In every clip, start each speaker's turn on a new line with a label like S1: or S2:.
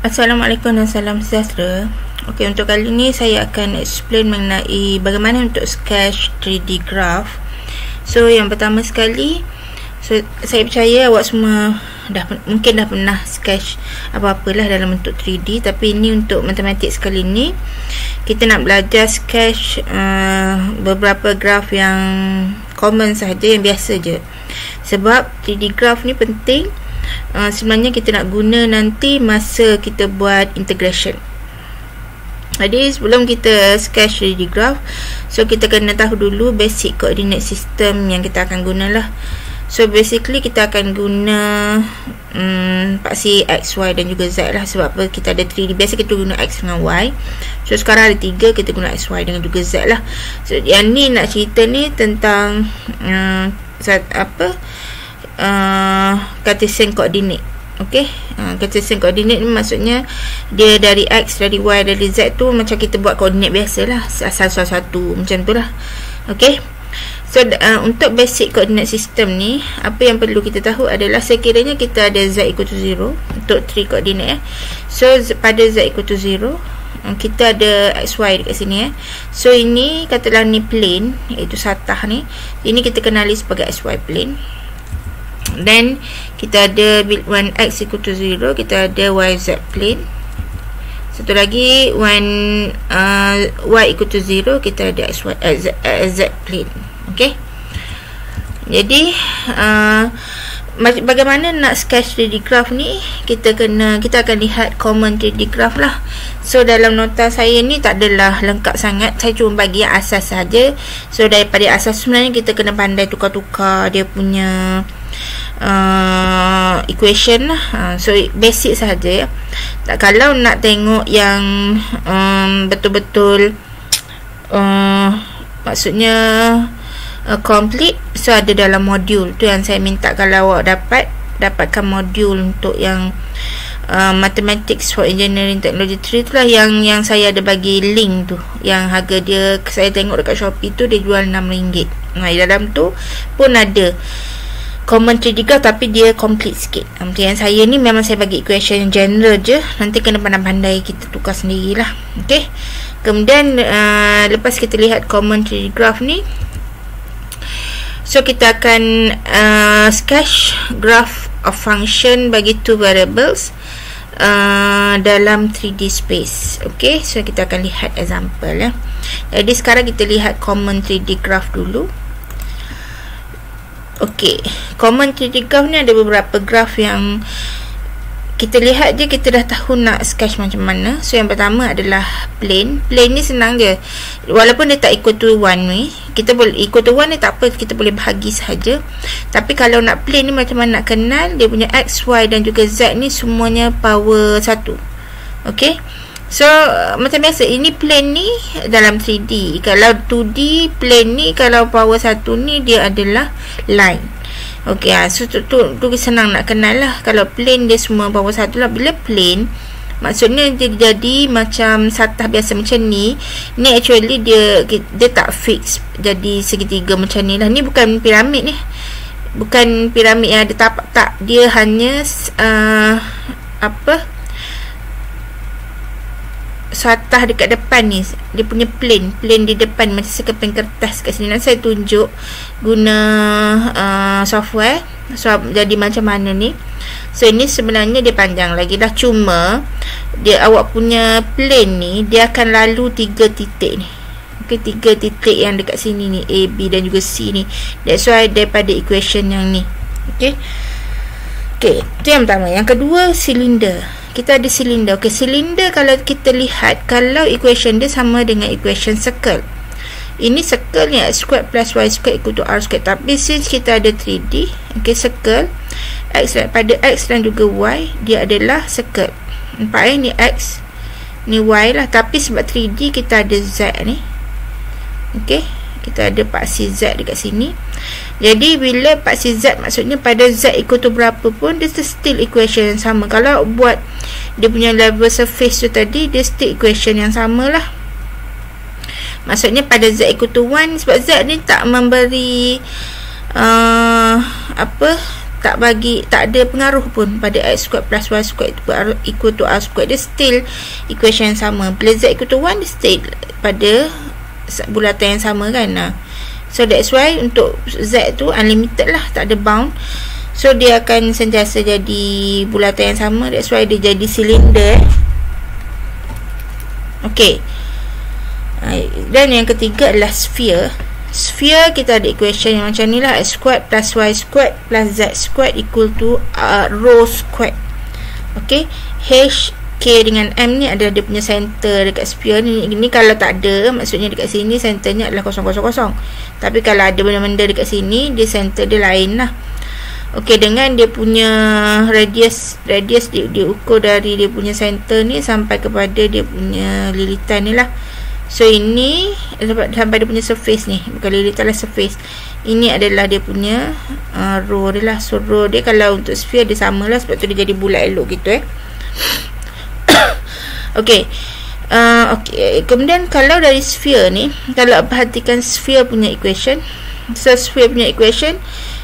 S1: Assalamualaikum dan salam sejahtera. Okey, untuk kali ini saya akan explain mengenai bagaimana untuk sketch 3D graph. So, yang pertama sekali, saya percaya awak semua mungkin dah pernah sketch apa-apalah dalam bentuk 3D, tapi ini untuk matematik sekali ni kita nak belajar sketch beberapa graph yang common sahaja, yang biasa je. Sebab 3D graph ni penting. Sebenarnya kita nak guna nanti masa kita buat integration. Jadi sebelum kita sketch 3D graph, so kita kena tahu dulu basic coordinate system yang kita akan gunalah. So basically kita akan guna paksi X, Y dan juga Z lah. Sebab apa? Kita ada 3D. Biasa kita guna X dengan Y. So sekarang ada 3, kita guna X, Y dengan juga Z lah. So yang ni nak cerita ni tentang Cartesian coordinate. Okey, Cartesian coordinate ni maksudnya dia dari X, dari Y, dari Z tu macam kita buat koordinat biasalah, asal satu macam tu lah. Okey, so untuk basic coordinate system ni, apa yang perlu kita tahu adalah sekiranya kita ada Z equal to 0 untuk 3 koordinat So pada Z equal to 0 kita ada XY dekat sini So ini katalah ni plane, iaitu satah ni. Ini kita kenali sebagai XY plane. Then kita ada when X equal to 0, kita ada YZ plane. Satu lagi when Y equal to 0, kita ada Z plane. Okay. Jadi bagaimana nak sketch 3D graph ni, kita akan lihat common 3D graph lah. So dalam nota saya ni tak adalah lengkap sangat, saya cuma bagi yang asas saja. So daripada asas sebenarnya kita kena pandai tukar-tukar dia punya equation lah. So basic sahaja ya. Kalau nak tengok yang betul-betul maksudnya complete, so ada dalam modul tu yang saya minta. Kalau awak dapatkan modul untuk yang Mathematics for Engineering Technology 3 tu lah, yang saya ada bagi link tu, yang harga dia saya tengok dekat Shopee tu dia jual RM6. Nah, di dalam tu pun ada common 3D graph, tapi dia complete sikit. Yang saya ni memang saya bagi equation yang general je, nanti kena pandai-pandai kita tukar sendirilah. Okay. Kemudian lepas kita lihat common 3D graph ni, so kita akan sketch graph of function bagi 2 variables dalam 3D space. Okay, so kita akan lihat example ya. Jadi sekarang kita lihat common 3D graph dulu. Okay, common 3D graph ni ada beberapa graph yang kita lihat je, kita dah tahu nak sketch macam mana. So yang pertama adalah plane. Plane ni senang je, walaupun dia tak equal to 1 ni, kita boleh equal to 1 ni tak apa, kita boleh bahagi sahaja. Tapi kalau nak plane ni macam mana nak kenal, dia punya X, Y dan juga Z ni semuanya power 1. Okay, so macam biasa, ini plane ni dalam 3D. Kalau 2D plane ni, kalau power 1 ni dia adalah line. Okey, so tu senang nak kenal lah. Kalau plane dia semua power 1 lah. Bila plane, maksudnya dia jadi macam satah biasa macam ni. Ni actually dia tak fix jadi segitiga macam ni lah. Ni bukan piramid ni, bukan piramid yang ada tapak, tak. Dia hanya satah dekat depan ni, dia punya plane di depan macam sekeping kertas kat sini. Nanti saya tunjuk guna software jadi macam mana ni. So ini sebenarnya dia panjang lagi dah, cuma dia awak punya plane ni dia akan lalu 3 titik ni. Okay, 3 titik yang dekat sini ni, A, B dan juga C ni. That's why daripada equation yang ni. Okay, itu yang pertama. Yang kedua, silinder. Kita ada silinder. Okey, silinder kalau kita lihat, kalau equation dia sama dengan equation circle. Ini circle ni X squared plus Y squared equal to R squared. Tapi since kita ada 3D, okey, circle X pada X dan juga Y, dia adalah circle. Nampak ni X, ni Y lah. Tapi sebab 3D kita ada Z ni. Okey, kita ada paksi Z dekat sini. Jadi bila paksi Z, maksudnya pada Z equal to berapa pun, dia still equation yang sama. Kalau buat dia punya level surface tu tadi, dia still equation yang sama lah. Maksudnya pada Z equal to 1, sebab Z ni tak memberi tak ada pengaruh pun pada x squared plus y squared equal to r squared. Dia still equation yang sama. Bila z equal to 1, dia still pada bulatan yang sama kan. So that's why untuk z tu unlimited lah, tak ada bound. So dia akan sentiasa jadi bulatan yang sama. That's why dia jadi silinder. Okay. Dan yang ketiga adalah sphere. Sphere kita ada equation yang macam ni lah, x squared plus y squared plus z squared equal to rho squared. Okay. H, K dengan M ni adalah dia punya center dekat sphere ni. Ini kalau tak ada, maksudnya dekat sini centernya adalah 0, 0, 0. Tapi kalau ada benda-benda dekat sini, dia center dia lain lah. Okey, dengan dia punya radius dia ukur dari dia punya center ni sampai kepada dia punya lilitan ni lah. So ini sampai dia punya surface ni, bukan lilitan lah, surface. Ini adalah dia punya rho dia lah. So rho dia kalau untuk sphere dia sama lah, sebab tu dia jadi bulat elok gitu Okey. Kemudian kalau dari sphere ni, kalau perhatikan sphere punya equation. So sphere punya equation,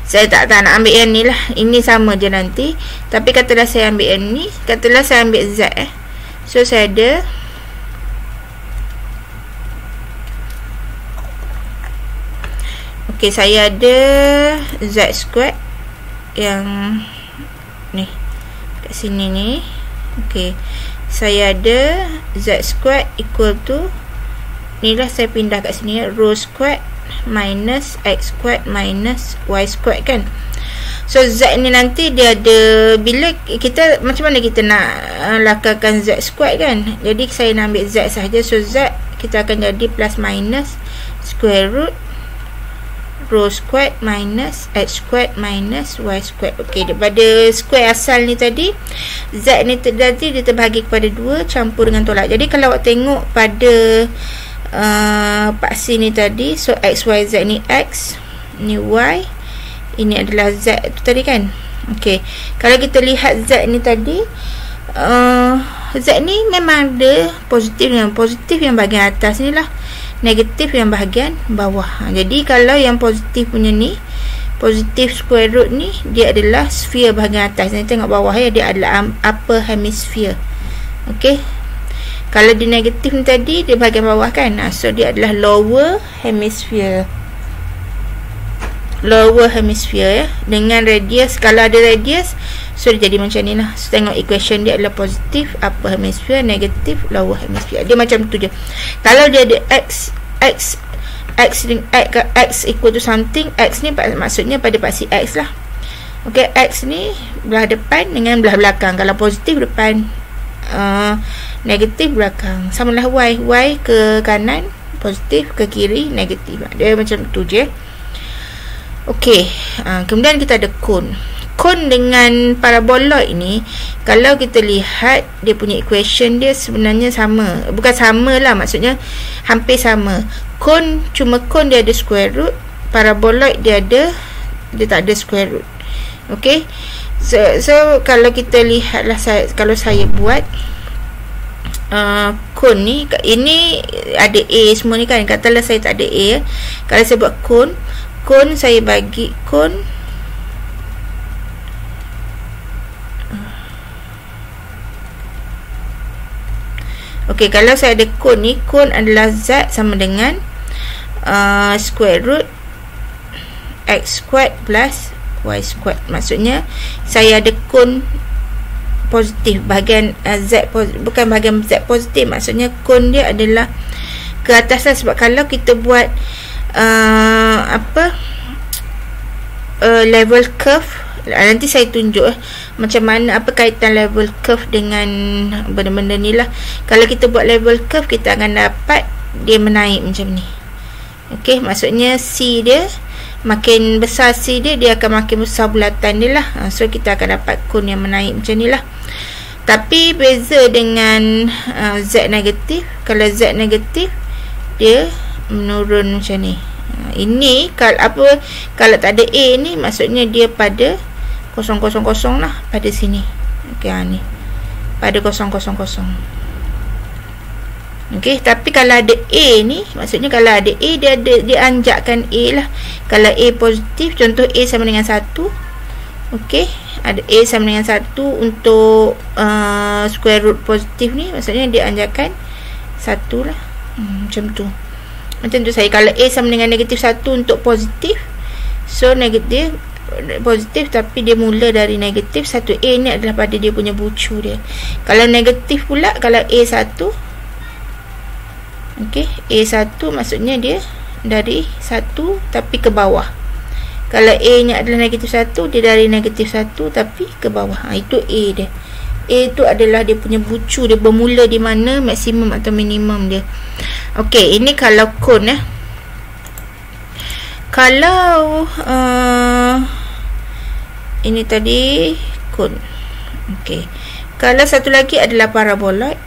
S1: saya tak nak ambil yang ni lah. Ini sama je nanti. Tapi katalah saya ambil yang ni, katalah saya ambil z So saya ada saya ada z squared yang ni kat sini ni. Saya ada z squared equal to ni lah, saya pindah kat sini, rho squared minus x squared minus y squared kan. So z ni nanti dia ada, bila kita macam mana kita nak lakarkan z squared kan. Jadi saya nak ambil z sahaja. So z kita akan jadi plus minus square root rho squared minus x squared minus y squared. Okey, daripada square asal ni tadi, z ni tadi dia terbahagi kepada 2 campur dengan tolak. Jadi kalau awak tengok pada paksi ni tadi, so x, y, z ni x, ni y, ini adalah z tu tadi kan. Okey, kalau kita lihat z ni tadi, z ni memang ada positif yang bahagian atas ni lah, negatif yang bahagian bawah. Jadi kalau yang positif punya ni, positif square root ni, dia adalah sphere bahagian atas. Ni tengok bawah ya, dia adalah upper hemisphere. Okey. Kalau dia negatif ni tadi, dia bahagian bawah kan. So dia adalah lower hemisphere. Lower hemisphere ya. Dengan radius, kalau ada radius, so dia jadi macam ni lah. So tengok equation dia adalah positif upper hemisphere, negatif lower hemisphere. Dia macam tu je. Kalau dia ada x equal to something, x ni maksudnya pada paksi x lah. Okey, x ni belah depan dengan belah belakang. Kalau positif depan, negatif belakang. Samalah y ke kanan positif, ke kiri negatif. Dia macam tu je. Okey, kemudian kita ada cone. Cone dengan paraboloid ni, kalau kita lihat dia punya equation dia sebenarnya sama. Bukan sama lah, maksudnya hampir sama. Cone, cuma cone dia ada square root, paraboloid dia tak ada square root. Okey. So kalau kita lihatlah, kalau saya buat cone ni, ini ada A semua ni kan. Katalah saya tak ada A. Kalau saya buat cone saya bagi cone, okey, kalau saya ada cone ni, cone adalah z sama dengan square root x squared plus y squared. Maksudnya saya ada cone positif bahagian z, bukan bahagian z positif, maksudnya cone dia adalah ke atas lah. Sebab kalau kita buat level curve, nanti saya tunjuk macam mana, apa kaitan level curve dengan benda-benda ni lah. Kalau kita buat level curve, kita akan dapat dia menaik macam ni. Okey, maksudnya C dia makin besar, C dia akan makin besar bulatan dia lah. So kita akan dapat cone yang menaik macam ni lah. Tapi beza dengan Z negatif. Kalau Z negatif, dia menurun macam ni. Ini kalau tak ada A ni, maksudnya dia pada 0, 0, 0 lah, pada sini. Okey, ni pada 0, 0, 0. Okey, tapi kalau ada A ni, maksudnya kalau ada A, dia anjakkan A lah. Kalau A positif, contoh A sama dengan 1, Okey, ada A sama dengan 1 untuk square root positif ni, maksudnya dia anjakan 1 lah. Macam tu. Macam tu saya, kalau A sama dengan negatif 1 untuk positif, so negatif positif tapi dia mula dari negatif 1. A ni adalah pada dia punya bucu dia. Kalau negatif pula, kalau A1, okey, A1 maksudnya dia dari 1 tapi ke bawah. Kalau A nya adalah negatif 1, dia dari negatif 1 tapi ke bawah. Itu A dia. A tu adalah dia punya bucu, dia bermula di mana maksimum atau minimum dia. Okey, ini kalau cone Kalau ini tadi cone. Okey. Kalau satu lagi adalah paraboloid.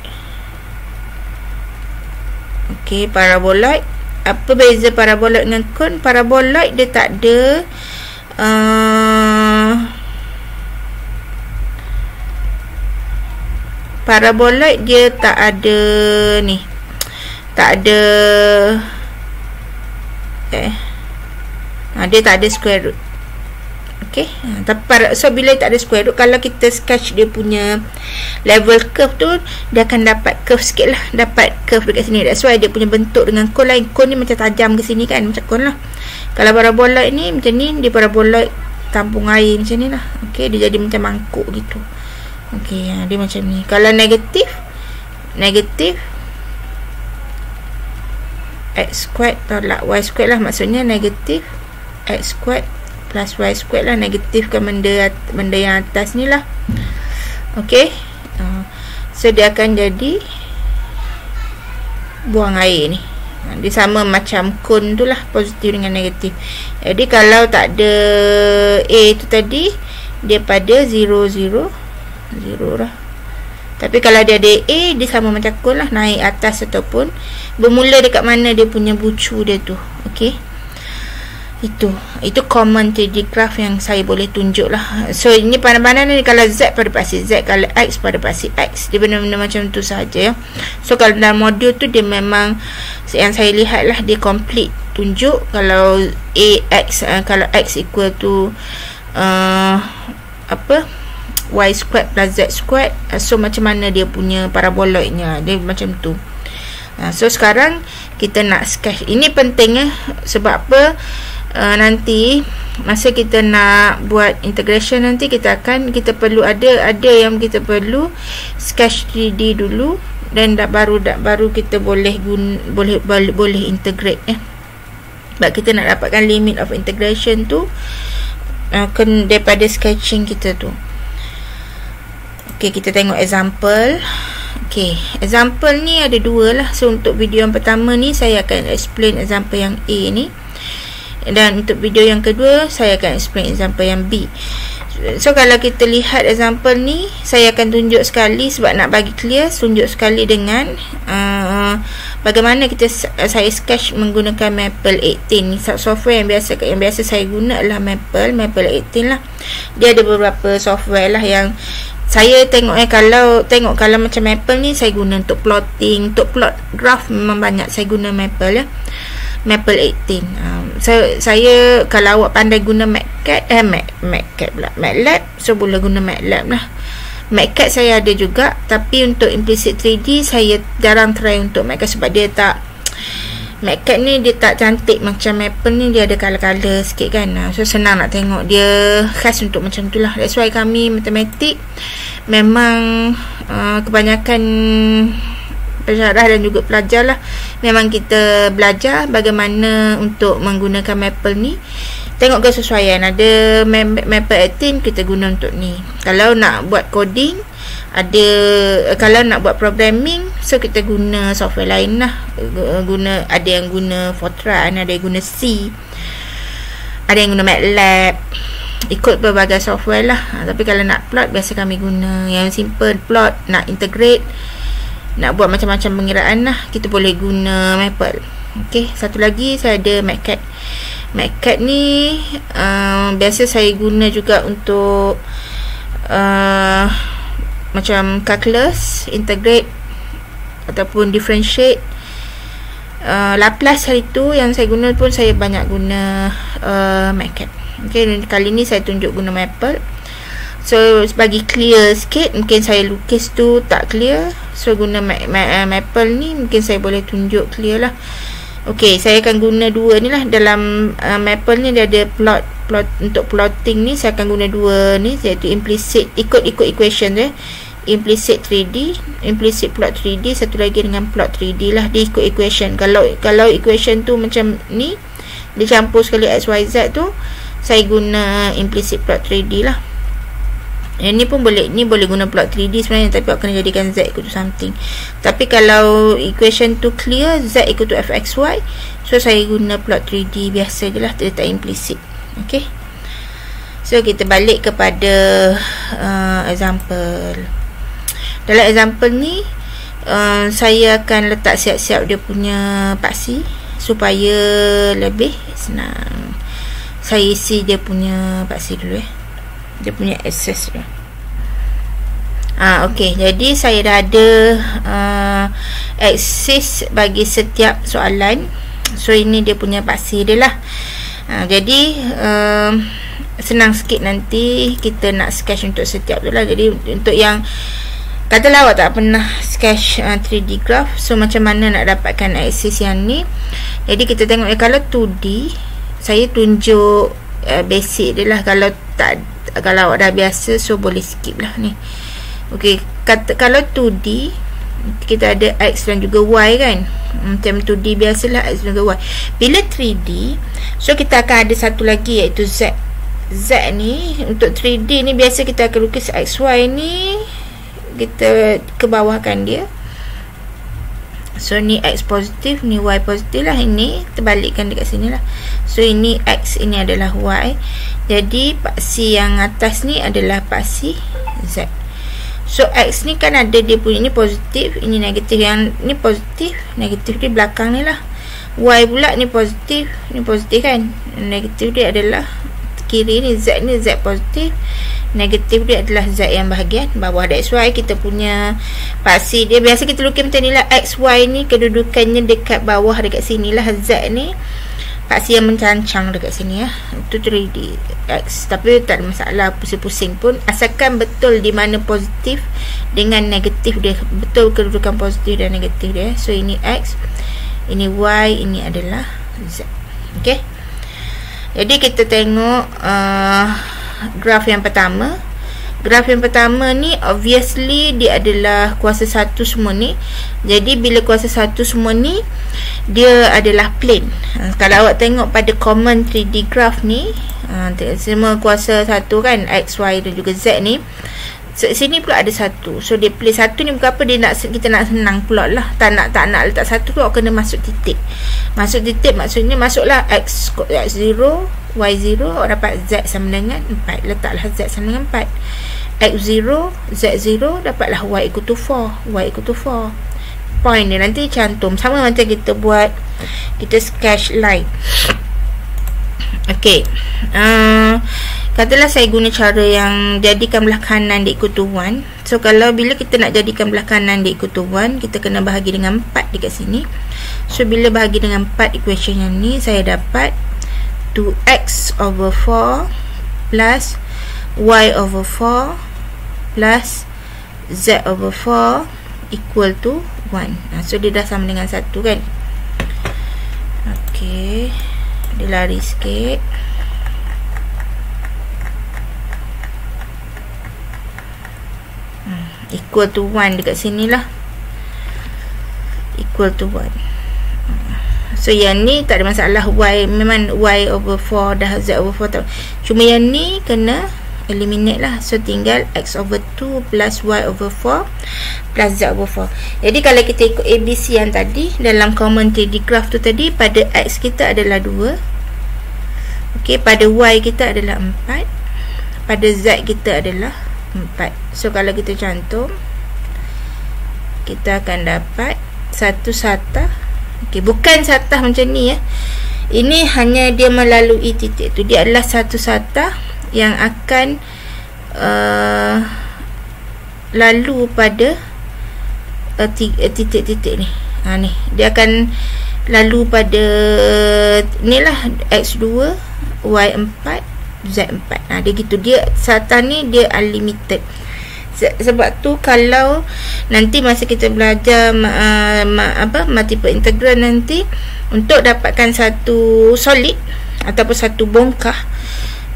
S1: Okey, paraboloid. Apa beza paraboloid dengan cone? Paraboloid dia tak ada paraboloid dia tak ada ni. Tak ada dia tak ada square root. Okey. So bila tak ada square root, kalau kita sketch dia punya level curve tu, dia akan dapat curve sikit lah. Dapat curve dekat sini. That's why dia punya bentuk dengan cone lain. Cone ni macam tajam ke sini kan, macam cone lah. Kalau paraboloid ni macam ni, dia paraboloid tampung air macam ni lah. Okey, dia jadi macam mangkuk gitu. Okey, dia macam ni. Kalau negatif x squared tolak y squared lah, maksudnya negatif x squared plus y squared lah, negatifkan benda yang atas ni lah. Okey, so dia akan jadi buang air ni. Dia sama macam cone tu lah, positif dengan negatif. Jadi kalau tak ada A tu tadi, dia pada 0, 0 lah. Tapi kalau dia ada A, dia sama macam cone lah, naik atas ataupun bermula dekat mana dia punya bucu dia tu. Okey, itu common 3D graph yang saya boleh tunjuk lah. So ini pandang-pandang ni, kalau Z pada pasti Z, kalau X pada pasti X. Dia benda-benda macam tu saja ya. So kalau dalam modul tu, dia memang yang saya lihat lah, dia complete tunjuk kalau kalau X equal to Y squared plus Z squared. So macam mana dia punya paraboloidnya, dia macam tu. So sekarang kita nak sketch. Ini penting sebab apa? Nanti masa kita nak buat integration, nanti kita perlu ada yang kita perlu sketch 3D dulu, dan baru kita boleh integrate sebab kita nak dapatkan limit of integration tu daripada sketching kita tu. Okey, kita tengok example. Okey, example ni ada dua lah. So untuk video yang pertama ni, saya akan explain example yang A ni, dan untuk video yang kedua, saya akan explain example yang B. So kalau kita lihat example ni, saya akan tunjuk sekali sebab nak bagi clear, tunjuk sekali dengan bagaimana saya sketch menggunakan Maple 18. Software yang biasa saya guna adalah Maple 18 lah. Dia ada beberapa software lah yang saya tengok kalau macam Maple ni saya guna untuk plotting, untuk plot graph memang banyak saya guna Maple ya. Maple 18. Saya kalau awak pandai guna MATLAB, so boleh guna MATLAB lah. MATLAB saya ada juga, tapi untuk implicit 3D saya jarang try untuk MATLAB sebab dia tak, MATLAB ni dia tak cantik macam Maple ni, dia ada color-color sikit kan. So senang nak tengok, dia khas untuk macam tu lah. That's why kami matematik memang kebanyakan pensyarah dan juga pelajar lah, memang kita belajar bagaimana untuk menggunakan Maple ni. Tengok kesesuaian, ada Maple 18 kita guna untuk ni. Kalau nak buat coding, kalau nak buat programming, so kita guna software lain lah. Ada yang guna Fortran, ada yang guna C, ada yang guna MATLAB, ikut berbagai software lah. Tapi kalau nak plot, biasa kami guna yang simple plot. Nak integrate, nak buat macam-macam pengiraan lah, kita boleh guna Maple. Okey, satu lagi saya ada MATLAB. MATLAB ni biasa saya guna juga untuk macam calculus, integrate ataupun differentiate. Laplace hari tu yang saya guna pun, saya banyak guna MATLAB. Okey, kali ni saya tunjuk guna Maple. So bagi clear sikit, mungkin saya lukis tu tak clear, so guna maple ni mungkin saya boleh tunjuk clear lah. Okey, saya akan guna dua ni lah. Dalam maple ni dia ada plot untuk plotting ni saya akan guna dua ni, iaitu implicit, ikut equation tu implicit 3D, implicit plot 3D, satu lagi dengan plot 3D lah. Dia ikut equation. Kalau equation tu macam ni, dia campur sekali XYZ tu, saya guna implicit plot 3D lah. Yang ni pun boleh, ni boleh guna plot 3D sebenarnya, tapi awak kena jadikan Z equal to something. Tapi kalau equation tu clear, Z equal to fxy, so saya guna plot 3D biasa je lah, dia tak implicit. Okay, so kita balik kepada example. Dalam example ni saya akan letak siap-siap dia punya paksi supaya lebih senang. Saya isi dia punya paksi dulu dia punya access dia. Okey, jadi saya dah ada access bagi setiap soalan. So ini dia punya paksi dia lah. Jadi senang sikit nanti kita nak sketch untuk setiap tu lah. Jadi untuk yang katalah awak tak pernah sketch 3D graph, so macam mana nak dapatkan aksis yang ni. Jadi kita tengok kalau 2D saya tunjuk basic dia lah. Kalau awak dah biasa, so boleh skip lah ni. Okey, kalau 2D kita ada X dan juga Y kan, macam 2D biasalah X dan juga Y. Bila 3D, so kita akan ada satu lagi iaitu Z. Z ni untuk 3D ni biasa kita akan lukis XY ni, kita ke bawahkan dia. So ni X positif, ni Y positif lah. Ini terbalikkan dekat sini lah. So ini X, ini adalah Y. Jadi paksi yang atas ni adalah paksi Z. So X ni kan ada dia punya, ni positif, ini negatif. Yang ni positif, negatif di belakang ni lah. Y pula ni positif kan, negatif dia adalah kiri ni. Z ni Z positif, negatif dia adalah Z yang bahagian bawah. That's why kita punya paksi dia biasa kita lukis macam ni lah. X, Y ni kedudukannya dekat bawah, dekat sini lah. Z ni paksi yang mencancang dekat sini ya. Itu 3D X. Tapi tak ada masalah pusing-pusing pun, asalkan betul di mana positif dengan negatif dia, betul kedudukan positif dan negatif dia. So ini X, ini Y, ini adalah Z. Okay, jadi kita tengok graf yang pertama. Graf yang pertama ni obviously dia adalah kuasa 1 semua ni. Jadi bila kuasa 1 semua ni, dia adalah plane. Kalau awak tengok pada common 3D graph ni, semua kuasa 1 kan, X, Y dan juga Z ni. So, sini pula ada 1. So dia plane 1 ni bukan apa, dia nak, kita nak senang plot lah. Tak nak letak 1 tu, awak kena masuk titik. Masuk titik maksudnya masuklah X0, Y0, awak dapat Z sama dengan 4. Letaklah Z sama dengan 4. X0, Z0, dapatlah Y equal to 4. Y equal to 4. Point dia nanti cantum. Sama macam kita buat, kita sketch line. Okay, katalah saya guna cara yang jadikan belah kanan dia equal to 1. So kalau bila kita nak jadikan belah kanan dia equal to 1, kita kena bahagi dengan 4 dekat sini. So bila bahagi dengan 4 equation yang ni, saya dapat 2x over 4 plus y over 4 plus z over 4 equal to 1. So dia dah sama dengan 1 kan. Okay, dia lari sikit. Equal to 1 dekat sini lah, equal to 1. So yang ni tak ada masalah, y memang y over 4 dah, z over 4 tak. Cuma yang ni kena eliminate lah. So tinggal x over 2 plus y over 4 plus z over 4. Jadi kalau kita ikut ABC yang tadi dalam common 3D graph tu tadi, pada x kita adalah 2, okay, pada y kita adalah 4, pada z kita adalah 4. So kalau kita cantum, kita akan dapat satu satah. Okay, bukan satah macam ni ya. Ini hanya dia melalui titik tu. Dia adalah satu satah yang akan lalu pada titik-titik ni. Ni dia akan lalu pada ni lah, x2, y4, z4. Dia gitu, dia SATA ni dia unlimited. Sebab tu kalau nanti masa kita belajar multiple integral nanti, untuk dapatkan satu solid ataupun satu bongkah,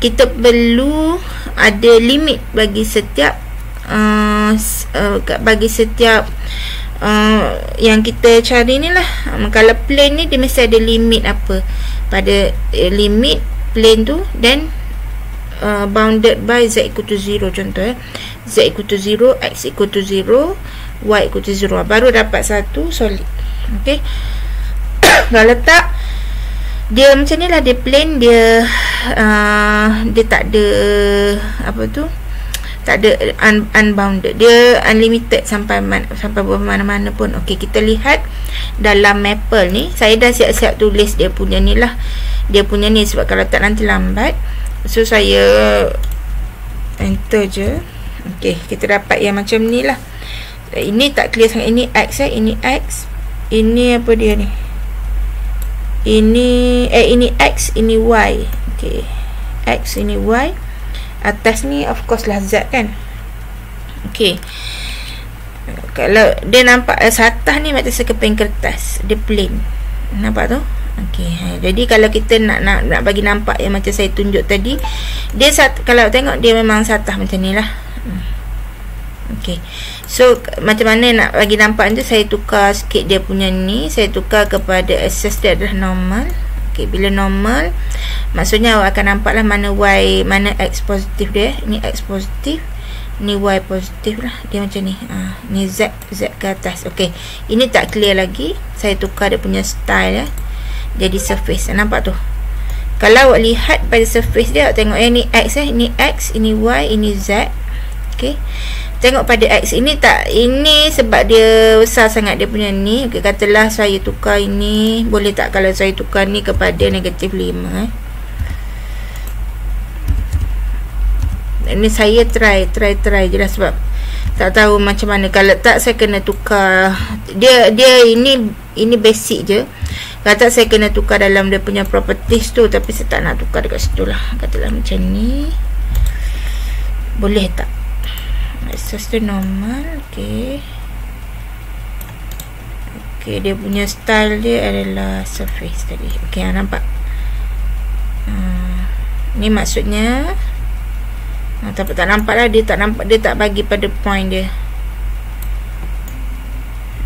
S1: kita perlu ada limit bagi setiap yang kita cari ni lah. Kalau plane ni dia mesti ada limit apa pada limit plane tu, dan bounded by z equal to 0. Contoh z equal to 0, x equal to 0, y equal to 0, baru dapat satu solid. Okay. Kalau tak, dia macam ni lah, dia plane, dia tak ada apa tu, tak ada unbounded, dia unlimited sampai mana-mana pun. Okey, kita lihat dalam maple ni, saya dah siap-siap tulis dia punya ni lah, dia punya ni, sebab kalau tak nanti lambat. So saya enter je. Okey, kita dapat yang macam ni lah. Ini tak clear sangat. Ini x ini x, ini apa dia ni, ini x, ini y. Okey, x ini y, atas ni of course lah z kan. Okey, kalau dia nampak SATA ni macam sekeping kertas, dia plain, nampak tu. Okey, jadi kalau kita nak bagi nampak yang macam saya tunjuk tadi, dia kalau tengok dia memang SATA macam ni lah. Okey, so macam mana nak bagi nampak tu, saya tukar sikit dia punya ni, saya tukar kepada axis dia adalah normal. Okey, bila normal, maksudnya awak akan nampak lah mana y, mana x positif dia. Ni x positif, ni y positif lah, dia macam ni. Ni z ke atas. Okey, ini tak clear lagi, saya tukar dia punya style jadi surface. Nampak tu, kalau awak lihat pada surface dia, awak tengok ni x ini x, ini y, ini z. Okey, tengok pada x ini tak, ini sebab dia besar sangat dia punya ni. Okay, katalah saya tukar ini, boleh tak kalau saya tukar ni kepada negatif 5? Ini saya try je lah, sebab tak tahu macam mana. Kalau tak, saya kena tukar dia ini basic je. Kalau tak, saya kena tukar dalam dia punya properties tu, tapi saya tak nak tukar dekat situ lah. Katalah macam ni, boleh tak? Axis tu normal. Okey, dia punya style dia adalah surface tadi. Okey, nampak? Ni maksudnya tapi tak nampak lah, dia tak bagi pada point dia.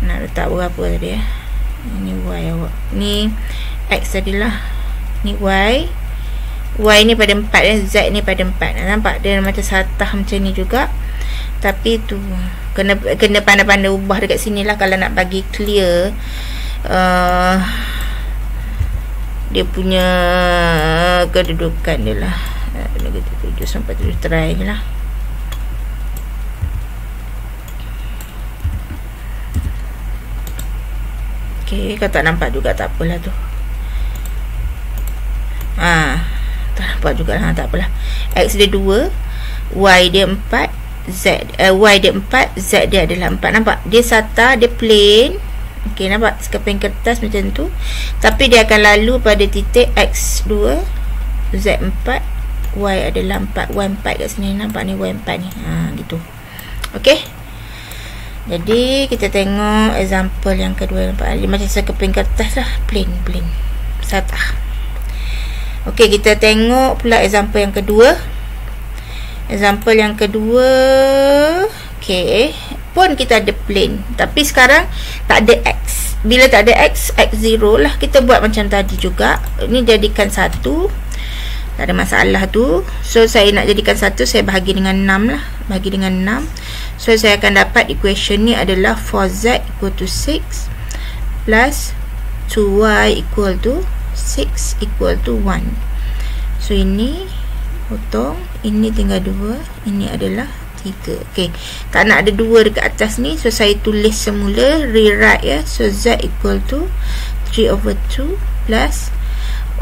S1: Nak letak berapa tadi Ini y awak, ni x tadilah, ni y ni pada 4 z ni pada 4. Nampak dia macam SATA macam ni juga. Tapi tu kena pandai-pandai ubah dekat sini lah, kalau nak bagi clear dia punya kedudukan dia lah. Negatif 7 sampai 7, try je lah. Okey, kalau tak nampak juga tak apalah tu. Tak nampak juga lah, tak apalah. X dia 2, y dia 4, y dia 4, z dia adalah 4. Nampak? Dia SATA, dia plain. Okey, nampak? Sekeping kertas macam tu. Tapi dia akan lalu pada titik x2, z4, y adalah 4, y4 kat sini. Nampak ni y4 ni. Gitu. Okey. Jadi kita tengok example yang kedua. Nampak? Dia macam sekeping kertas lah, plain SATA. Okey, kita tengok pula example yang kedua. Example yang kedua, okey, pun kita ada plane, tapi sekarang tak ada x. Bila tak ada x, x0 lah, kita buat macam tadi juga. Ini jadikan 1, tak ada masalah tu. So saya nak jadikan 1, saya bahagi dengan 6 lah, bahagi dengan 6. So saya akan dapat equation ni adalah 4z equal to 6 plus 2y equal to 6 equal to 1. So ini potong, ini tinggal 2, ini adalah 3. Okey, tak nak ada 2 dekat atas ni, so saya tulis semula, rewrite ya. So z equal to 3/2 plus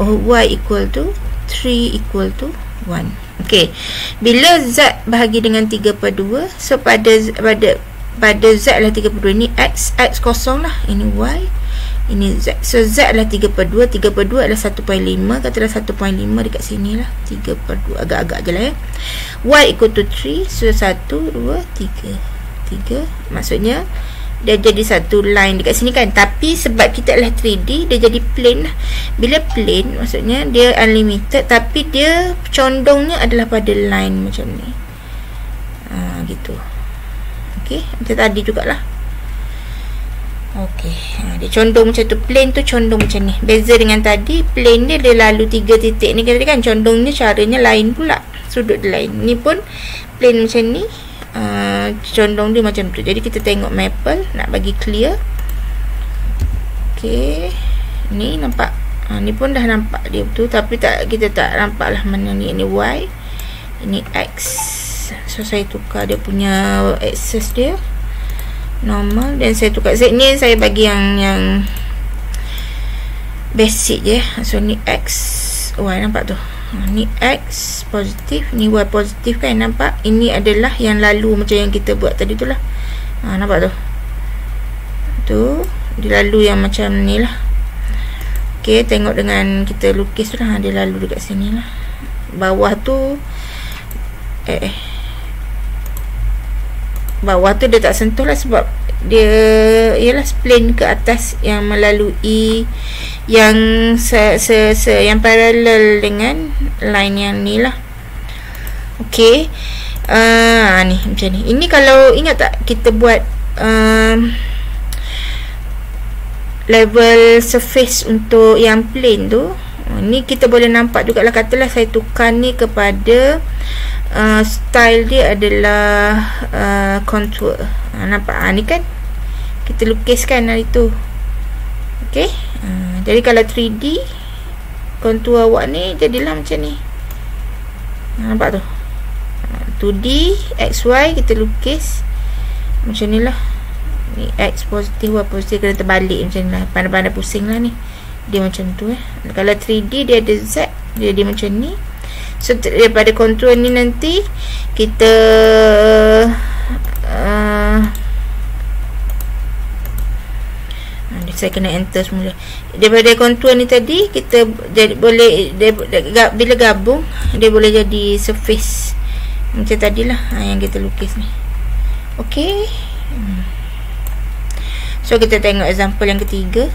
S1: y equal to 3 equal to 1. Okey, bila z bahagi dengan 3/2, so pada z lah 3/2, ni x kosong lah, ini y, Ini Z. So Z adalah 3/2. 3/2 adalah 1.5. Katalah 1.5 dekat sini lah. 3/2. Agak-agak je lah ya. Y equal to 3. So 1, 2, 3. 3. Maksudnya dia jadi satu line dekat sini kan. Tapi sebab kita adalah 3D, dia jadi plane lah. Bila plane, maksudnya dia unlimited, tapi dia condongnya adalah pada line macam ni. Gitu. Okay, macam tadi jugalah. Okay, dia condong macam tu. Plane tu condong macam ni. Beza dengan tadi, plane dia lalu 3 titik ni kan. Condongnya caranya lain pula. Sudut dia lain. Ni pun plane macam ni. Condong dia macam tu. Jadi kita tengok maple, nak bagi clear. Okay, ni nampak. Ni pun dah nampak dia betul, tapi kita tak nampak lah mana ni. Ini Y, ini X. So saya tukar dia punya axis dia normal, dan saya tukar Z ni. Saya bagi yang basic je. So ni X, Y, nampak tu. Ni X positif, ni Y positif kan, nampak? Ini adalah yang lalu macam yang kita buat tadi tu lah. Nampak tu? Tu dia lalu yang macam ni lah. Okay, tengok dengan kita lukis tu lah. Dia lalu dekat sini lah. Bawah tu bawah tu dia tak sentuh lah, sebab dia ialah plane ke atas yang melalui yang yang paralel dengan line yang ni lah. Okay, ni macam ni. Ini kalau ingat tak kita buat level surface untuk yang plane tu, ni kita boleh nampak juga lah. Katalah saya tukar ni kepada style dia adalah contour. Nampak? Ni kan kita lukiskan hari tu. Okay, jadi kalau 3D kontur awak ni jadilah macam ni. Nampak tu? 2D XY kita lukis macam ni lah. Ni X positif, Y positif, kena terbalik macam ni lah. Pandai-pandai pusing lah ni. Dia macam tu Kalau 3D dia ada Z, dia macam ni. So daripada kontur ni nanti kita saya kena enter semula. Daripada kontur ni tadi kita jadi boleh bila gabung dia boleh jadi surface macam tadilah yang kita lukis ni. Okey. So kita tengok example yang ketiga.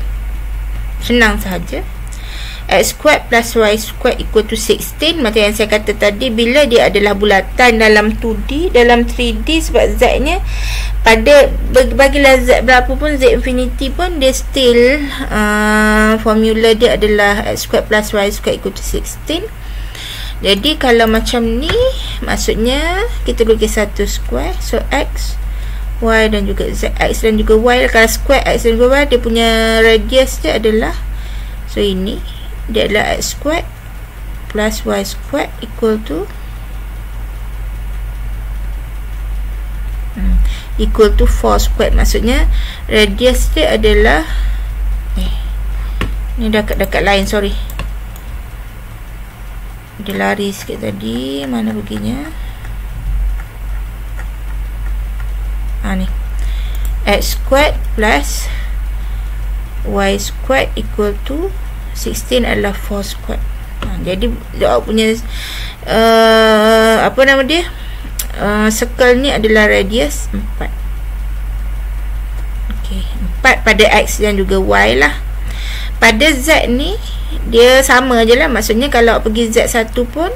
S1: Senang sahaja. X squared plus Y squared equal to 16. Macam yang saya kata tadi, bila dia adalah bulatan dalam 2D, dalam 3D, sebab Z nya pada bagilah Z berapa pun, Z infinity pun, dia still formula dia adalah X squared plus Y squared equal to 16. Jadi kalau macam ni, maksudnya kita lukis satu square. So X, Y dan juga Z, X dan juga Y. Kalau square X dan juga Y, dia punya radius dia adalah, so ini dia adalah X squared plus Y squared equal to 4 squared. Maksudnya radius dia adalah ni dekat lain, sorry, dia lari sikit tadi. Mana baginya? Ni X squared plus Y squared equal to 16 adalah 4 squared. Jadi awak punya apa nama dia, circle ni adalah radius 4. Okey, 4 pada X dan juga Y lah. Pada Z ni dia sama je lah. Maksudnya kalau awak pergi Z1 pun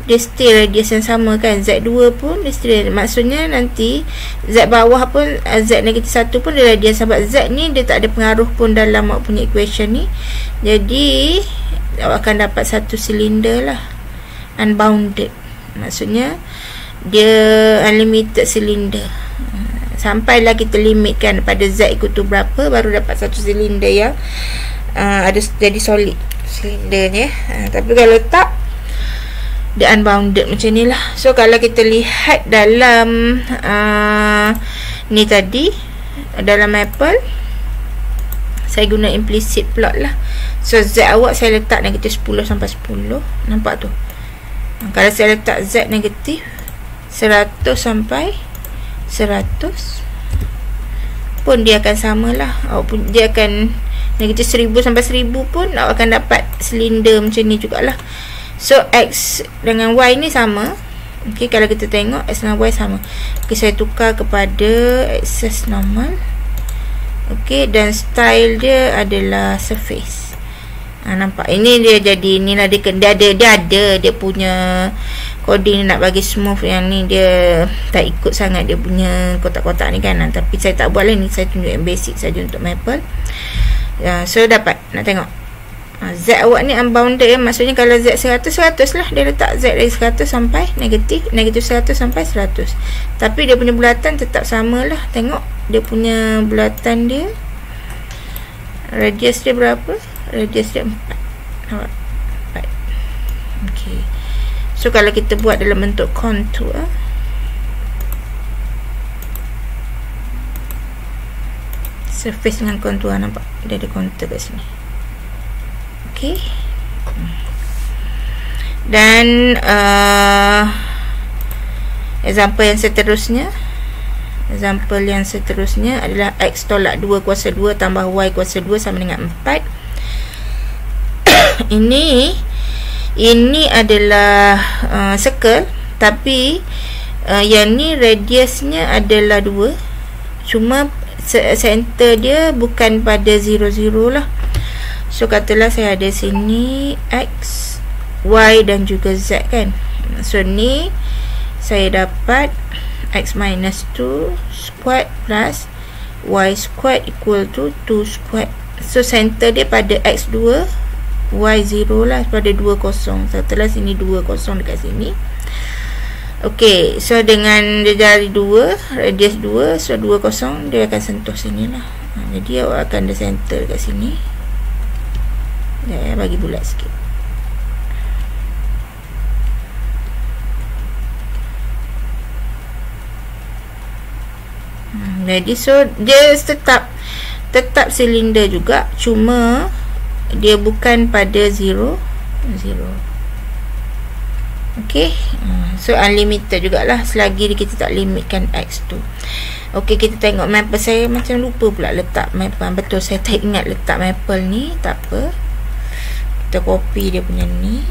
S1: dia still radius yang sama kan. Z2 pun dia still, maksudnya nanti Z bawah pun, Z negatif 1 pun dia radius. Sebab Z ni dia tak ada pengaruh pun dalam awak punya equation ni. Jadi awak akan dapat satu silinder lah, unbounded. Maksudnya dia unlimited silinder. Sampailah kita limitkan pada Z ikut tu berapa, baru dapat satu silinder yang ada jadi solid silindernya. Tapi kalau tak, dia unbounded macam ni lah. So kalau kita lihat dalam ni tadi, dalam maple saya guna implicit plot lah. So Z awak saya letak negatif 10 sampai 10. Nampak tu? Kalau saya letak Z negatif 100 sampai 100 pun dia akan samalah. Dia akan negatif 1000 sampai 1000 pun awak akan dapat silinder macam ni jugalah. So X dengan Y ni sama. Okey, kalau kita tengok X dengan Y sama. Okey, saya tukar kepada axis normal. Okey, dan style dia adalah surface. Nampak ini dia jadi ni lah, dia ada dia punya coding nak bagi smooth. Yang ni dia tak ikut sangat dia punya kotak-kotak ni kan. Tapi saya tak buat lah ni, saya tunjuk yang basic saja untuk Maple. So dapat nak tengok Z awak ni unbounded ya. Maksudnya kalau Z 100 lah, dia letak Z dari 100 sampai negatif 100 sampai 100. Tapi dia punya bulatan tetap sama lah. Tengok dia punya bulatan dia, radius dia berapa? Radius dia 4. Nampak? 4. Okey. So kalau kita buat dalam bentuk kontur, surface dengan kontur, nampak? Dia ada kontur kat sini. Okey. Dan example yang seterusnya adalah X tolak 2 kuasa 2 tambah Y kuasa 2 sama dengan 4. Ini adalah circle, tapi yang ni radiusnya adalah 2. Cuma center dia bukan pada 0, 0 lah. So katalah saya ada sini X, Y dan juga Z kan. So ni saya dapat X minus 2 squared plus Y squared equal to 2 squared. So center dia pada X2, Y0 lah, pada 2, 0. Setelah sini 2, 0 dekat sini. Okey, so dengan dia dari 2, radius 2, so 2, 0 dia akan sentuh sini lah. Jadi awak akan ada center dekat sini. Bagi bulat sikit. Jadi so dia tetap silinder juga, cuma dia bukan pada 0, 0. Okey. So unlimited jugalah selagi kita tak limitkan X tu. Okey, kita tengok Maple. Saya macam lupa pula letak Maple. Betul, saya tak ingat letak Maple ni. Tak apa, kita copy dia punya ni.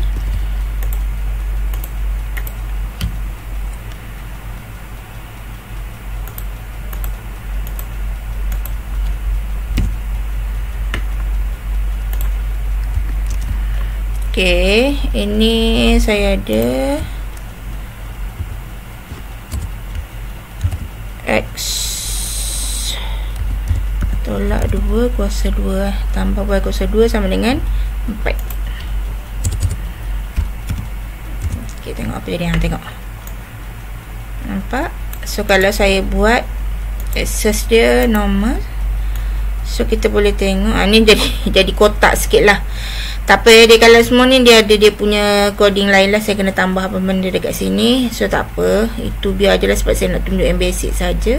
S1: Okey, ini saya ada X tolak 2 kuasa 2 tambah Y kuasa 2 sama dengan 4. Okey, tengok apa jadi. Tengok, nampak? So kalau saya buat axis dia normal, so kita boleh tengok ni jadi kotak sikit lah. Tapi dia kalau semua ni dia ada dia punya coding lain lah. Saya kena tambah apa benda dekat sini. So tak apa, itu biar je lah, sebab saya nak tunjuk yang basic saja.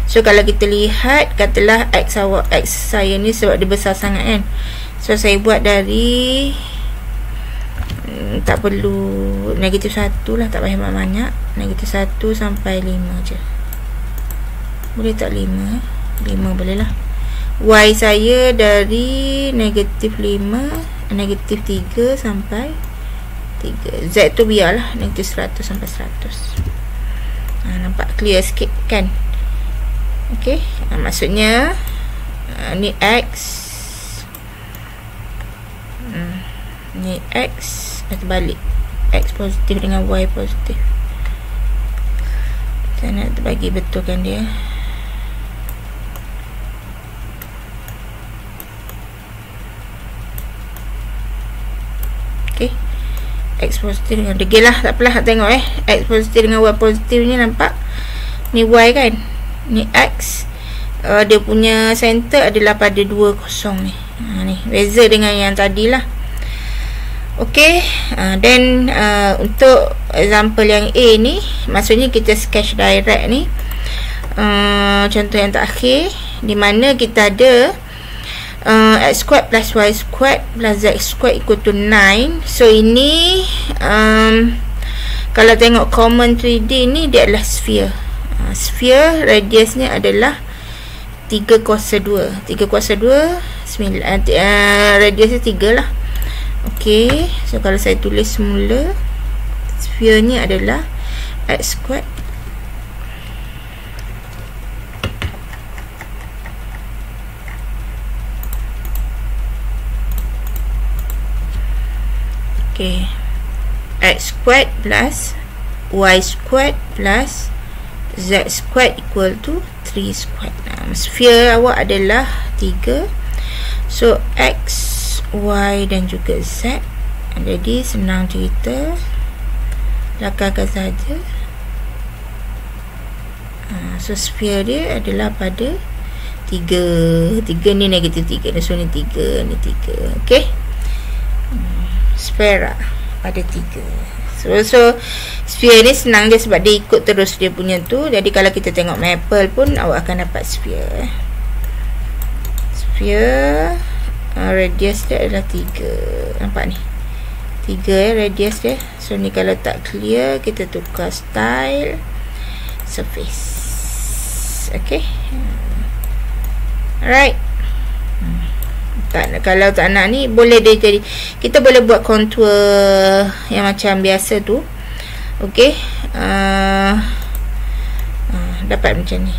S1: So kalau kita lihat, katalah X saya ni sebab dia besar sangat kan. So saya buat dari tak perlu negatif 1 lah, tak payah banyak. Negatif 1 sampai 5 je. Boleh tak 5? 5 boleh lah. Y saya dari negatif 5, negatif 3 sampai 3. Z tu biarlah negatif 100 sampai 100. Nampak clear sikit kan? Okey, maksudnya ni X, ni X terbalik, X positif dengan Y positif. Saya nak bagi betulkan dia. Okey, X positif dengan degil lah, tak apalah, tengok X positif dengan Y positif ni, nampak ni Y kan, ni X, dia punya center adalah pada 2, 0 ni. Ni beza dengan yang tadi lah. Okey, then untuk example yang A ni, maksudnya kita sketch direct ni, contoh yang terakhir, di mana kita ada X squared plus Y squared plus Z squared equal to 9. So ini kalau tengok common 3D ni, dia adalah sphere. Sphere radiusnya adalah 3 kuasa 2. 3 kuasa 2 radius dia 3 lah. Okey, so kalau saya tulis semula, sphere ni adalah x squared x squared plus y squared plus z squared equal to 3 squared. Sphere awak adalah 3. So x, y dan juga z. Jadi senang cerita, lakarkan saja. So sphere dia adalah pada 3 ni negatif 3, so ni 3, ni 3. Okey, sphere pada 3. So sphere ni senang je sebab dia ikut terus dia punya tu. Jadi kalau kita tengok maple pun awak akan dapat sphere. Sphere radius dia adalah 3. Nampak ni 3 radius dia. So ni kalau tak clear, kita tukar style surface. Okay, alright. Kalau tak nak ni, boleh dia jadi, kita boleh buat contour yang macam biasa tu. Okey, dapat macam ni.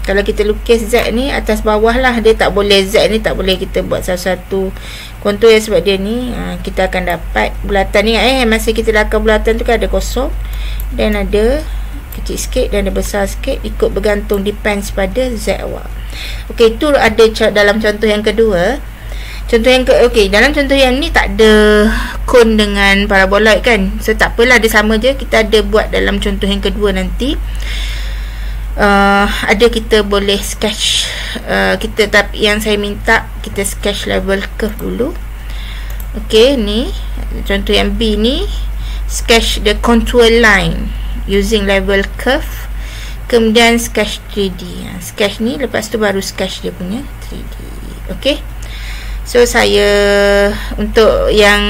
S1: Kalau kita lukis Z ni atas bawah lah, dia tak boleh, Z ni tak boleh kita buat satu-satu contour ya, sebab dia ni kita akan dapat bulatan ni. Masa kita lakar bulatan tu kan ada kosong dan ada kecil sikit dan ada besar sikit, ikut bergantung, depends pada Z awak. Okey, itu ada dalam contoh yang kedua. Contoh yang dalam contoh yang ni tak ada cone dengan paraboloid kan, so tak apalah, dia sama je. Kita ada buat dalam contoh yang kedua nanti. Ada kita boleh sketch, tapi yang saya minta kita sketch level curve dulu. Okey, ni contoh yang B ni, sketch the contour line using level curve, kemudian sketch 3D. Sketch ni, lepas tu baru sketch dia punya 3D. Okey, so saya untuk yang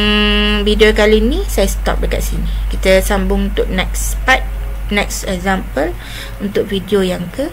S1: video kali ni saya stop dekat sini. Kita sambung untuk next part, next example untuk video yang ke